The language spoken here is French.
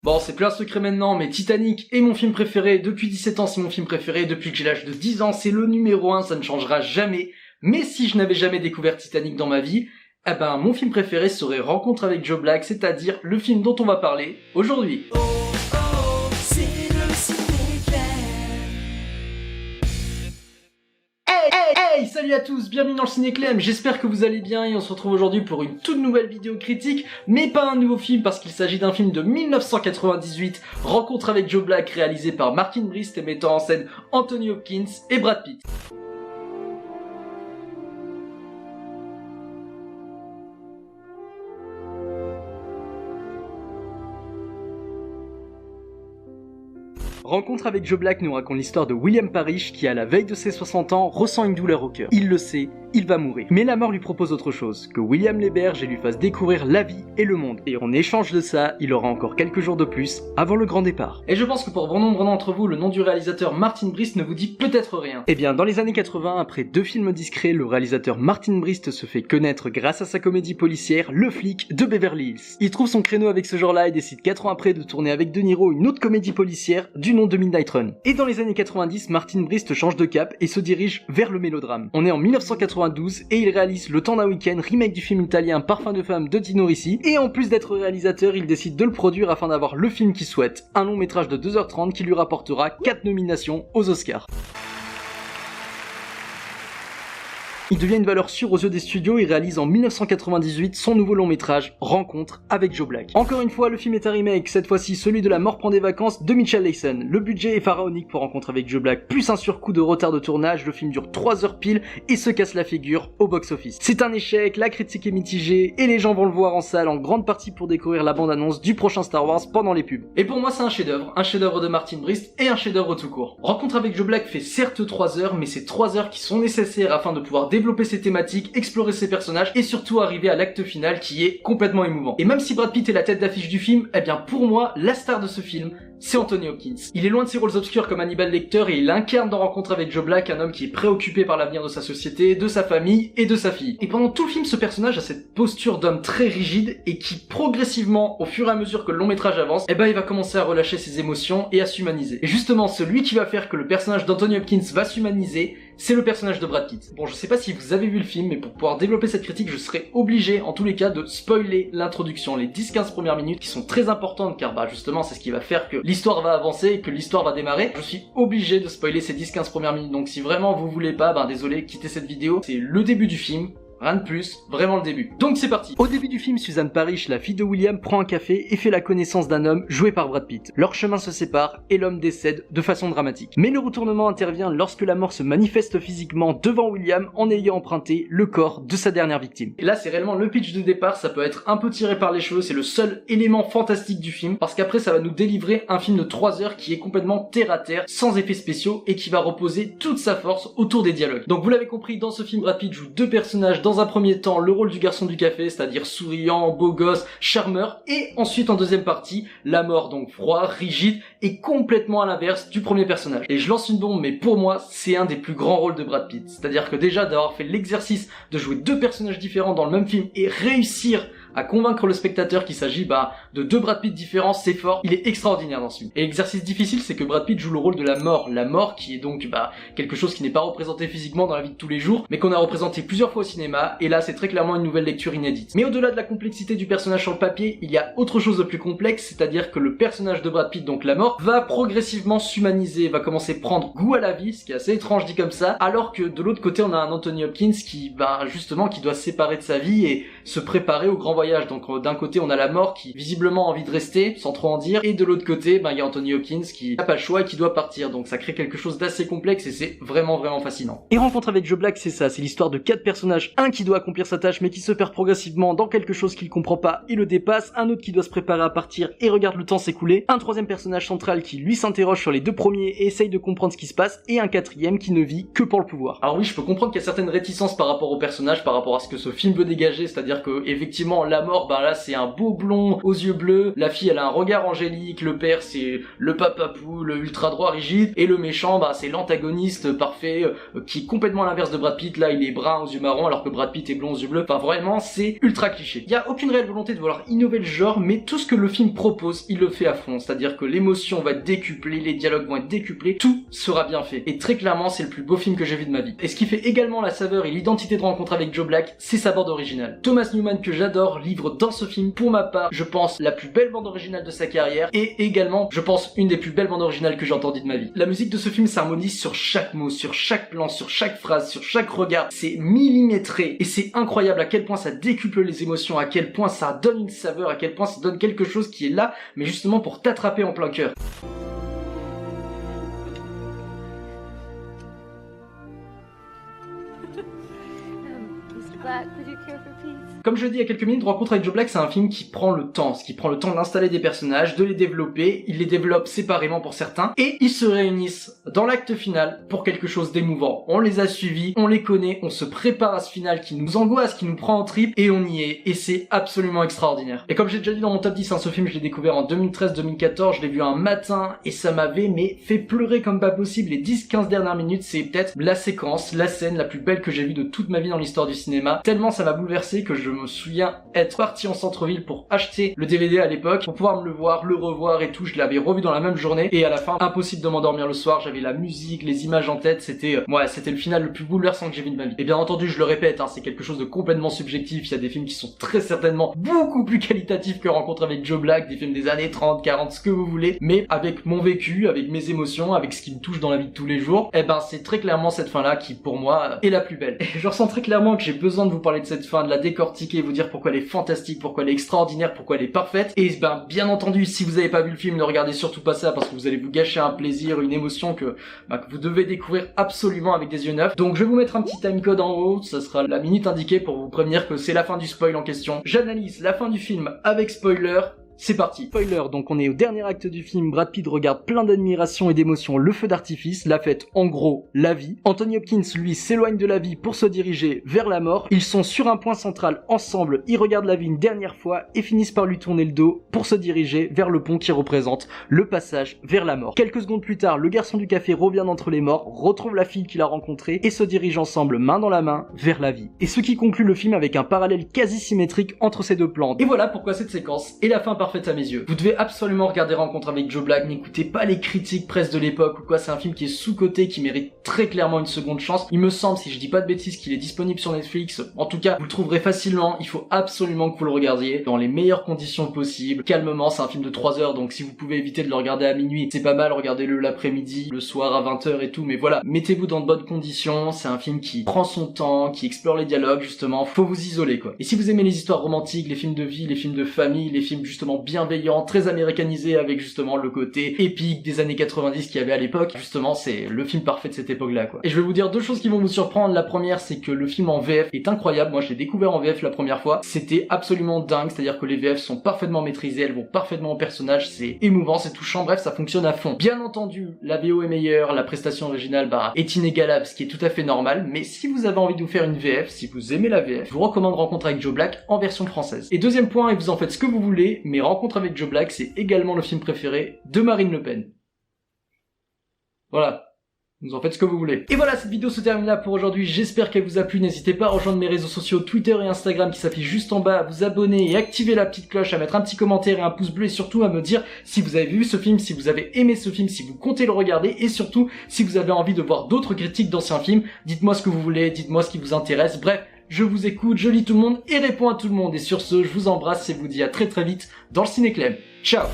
Bon, c'est plus un secret maintenant, mais Titanic est mon film préféré. Depuis 17 ans, c'est mon film préféré. Depuis que j'ai l'âge de 10 ans, c'est le numéro 1, ça ne changera jamais. Mais si je n'avais jamais découvert Titanic dans ma vie, eh ben, mon film préféré serait Rencontre avec Joe Black, c'est-à-dire le film dont on va parler aujourd'hui. Hey, salut à tous, bienvenue dans le Ciné-Clem, j'espère que vous allez bien et on se retrouve aujourd'hui pour une toute nouvelle vidéo critique, mais pas un nouveau film parce qu'il s'agit d'un film de 1998, Rencontre avec Joe Black, réalisé par Martin Brest et mettant en scène Anthony Hopkins et Brad Pitt. Rencontre avec Joe Black nous raconte l'histoire de William Parrish qui, à la veille de ses 60 ans, ressent une douleur au cœur. Il le sait, il va mourir. Mais la mort lui propose autre chose, que William l'héberge et lui fasse découvrir la vie et le monde. Et en échange de ça, il aura encore quelques jours de plus avant le grand départ. Et je pense que pour bon nombre d'entre vous, le nom du réalisateur Martin Brest ne vous dit peut-être rien. Eh bien, dans les années 80, après 2 films discrets, le réalisateur Martin Brest se fait connaître grâce à sa comédie policière Le Flic de Beverly Hills. Il trouve son créneau avec ce genre-là et décide 4 ans après de tourner avec De Niro une autre comédie policière du nom de Midnight Run. Et dans les années 90, Martin Brest change de cap et se dirige vers le mélodrame. On est en 1992 et il réalise Le Temps d'un week-end, remake du film italien Parfum de femme de Dino Risi, et en plus d'être réalisateur, il décide de le produire afin d'avoir le film qu'il souhaite, un long métrage de 2h30 qui lui rapportera 4 nominations aux Oscars. Il devient une valeur sûre aux yeux des studios et réalise en 1998 son nouveau long métrage, Rencontre avec Joe Black. Encore une fois, le film est un remake, cette fois-ci celui de La mort prend des vacances de Mitchell Leisen. Le budget est pharaonique pour Rencontre avec Joe Black, plus un surcoût de retard de tournage, le film dure 3 heures pile et se casse la figure au box-office. C'est un échec, la critique est mitigée et les gens vont le voir en salle en grande partie pour découvrir la bande-annonce du prochain Star Wars pendant les pubs. Et pour moi c'est un chef-d'œuvre de Martin Brest et un chef-d'œuvre tout court. Rencontre avec Joe Black fait certes 3 heures, mais c'est 3 heures qui sont nécessaires afin de pouvoir développer ses thématiques, explorer ses personnages et surtout arriver à l'acte final qui est complètement émouvant. Et même si Brad Pitt est la tête d'affiche du film, eh bien pour moi, la star de ce film, c'est Anthony Hopkins. Il est loin de ses rôles obscurs comme Hannibal Lecter et il incarne dans Rencontre avec Joe Black un homme qui est préoccupé par l'avenir de sa société, de sa famille et de sa fille. Et pendant tout le film, ce personnage a cette posture d'homme très rigide et qui progressivement, au fur et à mesure que le long métrage avance, eh ben il va commencer à relâcher ses émotions et à s'humaniser. Et justement, celui qui va faire que le personnage d'Anthony Hopkins va s'humaniser, c'est le personnage de Brad Pitt. Bon, je sais pas si vous avez vu le film, mais pour pouvoir développer cette critique, je serai obligé, en tous les cas, de spoiler l'introduction, les 10-15 premières minutes qui sont très importantes, car bah justement, c'est ce qui va faire que l'histoire va avancer et que l'histoire va démarrer. Je suis obligé de spoiler ces 10-15 premières minutes, donc si vraiment vous voulez pas, ben désolé, quittez cette vidéo. C'est le début du film. Rien de plus, vraiment le début. Donc c'est parti. Au début du film, Suzanne Parrish, la fille de William, prend un café et fait la connaissance d'un homme joué par Brad Pitt. Leurs chemins se séparent et l'homme décède de façon dramatique. Mais le retournement intervient lorsque la mort se manifeste physiquement devant William en ayant emprunté le corps de sa dernière victime. Et là c'est réellement le pitch de départ, ça peut être un peu tiré par les cheveux, c'est le seul élément fantastique du film, parce qu'après ça va nous délivrer un film de 3 heures qui est complètement terre à terre, sans effets spéciaux et qui va reposer toute sa force autour des dialogues. Donc vous l'avez compris, dans ce film Brad Pitt joue 2 personnages. Dans un premier temps, le rôle du garçon du café, c'est-à-dire souriant, beau gosse, charmeur, et ensuite en deuxième partie, la mort, donc froid, rigide, et complètement à l'inverse du premier personnage. Et je lance une bombe, mais pour moi, c'est un des plus grands rôles de Brad Pitt. C'est-à-dire que déjà, d'avoir fait l'exercice de jouer 2 personnages différents dans le même film et réussir à convaincre le spectateur qu'il s'agit de 2 Brad Pitt différents, c'est fort, il est extraordinaire dans ce film. Et l'exercice difficile, c'est que Brad Pitt joue le rôle de la mort qui est donc quelque chose qui n'est pas représenté physiquement dans la vie de tous les jours, mais qu'on a représenté plusieurs fois au cinéma, et là c'est très clairement une nouvelle lecture inédite. Mais au-delà de la complexité du personnage sur le papier, il y a autre chose de plus complexe, c'est-à-dire que le personnage de Brad Pitt, donc la mort, va progressivement s'humaniser, va commencer à prendre goût à la vie, ce qui est assez étrange dit comme ça, alors que de l'autre côté on a un Anthony Hopkins qui, justement, qui doit se séparer de sa vie et se préparer au grand voyage. Donc d'un côté on a la mort qui visiblement a envie de rester sans trop en dire, et de l'autre côté il y a Anthony Hopkins qui n'a pas le choix et qui doit partir. Donc ça crée quelque chose d'assez complexe et c'est vraiment fascinant. Et Rencontre avec Joe Black, c'est ça, c'est l'histoire de 4 personnages, un qui doit accomplir sa tâche mais qui se perd progressivement dans quelque chose qu'il comprend pas et le dépasse, un autre qui doit se préparer à partir et regarde le temps s'écouler, un troisième personnage central qui lui s'interroge sur les 2 premiers et essaye de comprendre ce qui se passe, et un quatrième qui ne vit que pour le pouvoir. Alors oui, je peux comprendre qu'il y a certaines réticences par rapport au personnage, par rapport à ce que ce film veut dégager, c'est-à-dire que effectivement la mort, ben là c'est un beau blond aux yeux bleus, la fille elle a un regard angélique, le père c'est le papapou, le ultra droit rigide, et le méchant ben c'est l'antagoniste parfait qui est complètement à l'inverse de Brad Pitt. Là il est brun aux yeux marrons alors que Brad Pitt est blond aux yeux bleus. Enfin vraiment c'est ultra cliché. Il y a aucune réelle volonté de vouloir innover le genre, mais tout ce que le film propose il le fait à fond, c'est-à-dire que l'émotion va être décuplée, les dialogues vont être décuplés, tout sera bien fait. Et très clairement c'est le plus beau film que j'ai vu de ma vie. Et ce qui fait également la saveur et l'identité de Rencontre avec Joe Black, c'est sa bande originale. Thomas Newman, que j'adore, livre dans ce film pour ma part, je pense, la plus belle bande originale de sa carrière, et également, je pense, une des plus belles bandes originales que j'ai entendues de ma vie. La musique de ce film s'harmonise sur chaque mot, sur chaque plan, sur chaque phrase, sur chaque regard. C'est millimétré, et c'est incroyable à quel point ça décuple les émotions, à quel point ça donne une saveur, à quel point ça donne quelque chose qui est là, mais justement pour t'attraper en plein cœur. Mr. Black, would you care for peace? Comme je l'ai dit il y a quelques minutes, Rencontre avec Joe Black, c'est un film qui prend le temps, d'installer des personnages, de les développer, il les développe séparément pour certains, et ils se réunissent dans l'acte final pour quelque chose d'émouvant. On les a suivis, on les connaît, on se prépare à ce final qui nous angoisse, qui nous prend en tripes, et on y est, et c'est absolument extraordinaire. Et comme j'ai déjà dit dans mon top 10, ce film je l'ai découvert en 2013-2014, je l'ai vu un matin, et ça m'avait fait pleurer comme pas possible. Les 10-15 dernières minutes, c'est peut-être la séquence, la scène la plus belle que j'ai vue de toute ma vie dans l'histoire du cinéma, tellement ça m'a bouleversé que je me souviens être parti en centre-ville pour acheter le DVD à l'époque, pour pouvoir me le voir, le revoir et tout. Je l'avais revu dans la même journée, et à la fin, impossible de m'endormir le soir, j'avais la musique, les images en tête, c'était le final le plus bouleversant que j'ai vu de ma vie. Et bien entendu, je le répète, c'est quelque chose de complètement subjectif, il y a des films qui sont très certainement beaucoup plus qualitatifs que Rencontre avec Joe Black, des films des années 30, 40, ce que vous voulez, mais avec mon vécu, avec mes émotions, avec ce qui me touche dans la vie de tous les jours, c'est très clairement cette fin-là qui, pour moi, est la plus belle. Et je ressens très clairement que j'ai besoin de vous parler de cette fin, de la décortiquer, vous dire pourquoi elle est fantastique, pourquoi elle est extraordinaire, pourquoi elle est parfaite. Et bien entendu, si vous n'avez pas vu le film, ne regardez surtout pas ça, parce que vous allez vous gâcher un plaisir, une émotion que vous devez découvrir absolument avec des yeux neufs. Donc je vais vous mettre un petit timecode en haut, ça sera la minute indiquée pour vous prévenir que c'est la fin du spoil en question. J'analyse la fin du film avec spoiler. C'est parti. Spoiler, donc on est au dernier acte du film, Brad Pitt regarde plein d'admiration et d'émotion le feu d'artifice, la fête, en gros, la vie. Anthony Hopkins, lui, s'éloigne de la vie pour se diriger vers la mort. Ils sont sur un point central ensemble, ils regardent la vie une dernière fois et finissent par lui tourner le dos pour se diriger vers le pont qui représente le passage vers la mort. Quelques secondes plus tard, le garçon du café revient d'entre les morts, retrouve la fille qu'il a rencontrée et se dirige ensemble main dans la main vers la vie. Et ce qui conclut le film avec un parallèle quasi symétrique entre ces deux plans. Et voilà pourquoi cette séquence est la fin parfaite à mes yeux. Vous devez absolument regarder Rencontre avec Joe Black, n'écoutez pas les critiques presse de l'époque ou quoi, c'est un film qui est sous-coté, qui mérite très clairement une seconde chance. Il me semble, si je dis pas de bêtises, qu'il est disponible sur Netflix. En tout cas, vous le trouverez facilement, il faut absolument que vous le regardiez dans les meilleures conditions possibles, calmement. C'est un film de 3 heures, donc si vous pouvez éviter de le regarder à minuit, c'est pas mal, regardez-le l'après-midi, le soir à 20h et tout, mais voilà, mettez-vous dans de bonnes conditions. C'est un film qui prend son temps, qui explore les dialogues, justement, faut vous isoler quoi. Et si vous aimez les histoires romantiques, les films de vie, les films de famille, les films justement bienveillants, très américanisé avec justement le côté épique des années 90 qu'il y avait à l'époque, justement c'est le film parfait de cette époque là quoi. Et je vais vous dire deux choses qui vont vous surprendre. La première, c'est que le film en VF est incroyable. Moi je l'ai découvert en VF la première fois, c'était absolument dingue, c'est-à-dire que les VF sont parfaitement maîtrisées, elles vont parfaitement au personnage, c'est émouvant, c'est touchant, bref ça fonctionne à fond. Bien entendu la VO est meilleure, la prestation originale est inégalable, ce qui est tout à fait normal, mais si vous avez envie de vous faire une VF, si vous aimez la VF, je vous recommande Rencontre avec Joe Black en version française. Et deuxième point, et vous en faites ce que vous voulez, mais Rencontre avec Joe Black, c'est également le film préféré de Marine Le Pen. Voilà. Vous en faites ce que vous voulez. Et voilà, cette vidéo se termine là pour aujourd'hui. J'espère qu'elle vous a plu. N'hésitez pas à rejoindre mes réseaux sociaux Twitter et Instagram qui s'affichent juste en bas, à vous abonner et activer la petite cloche, à mettre un petit commentaire et un pouce bleu, et surtout à me dire si vous avez vu ce film, si vous avez aimé ce film, si vous comptez le regarder, et surtout si vous avez envie de voir d'autres critiques d'anciens films. Dites-moi ce que vous voulez, dites-moi ce qui vous intéresse. Bref, je vous écoute, je lis tout le monde et réponds à tout le monde. Et sur ce, je vous embrasse et vous dis à très vite dans le Ciné Clem. Ciao.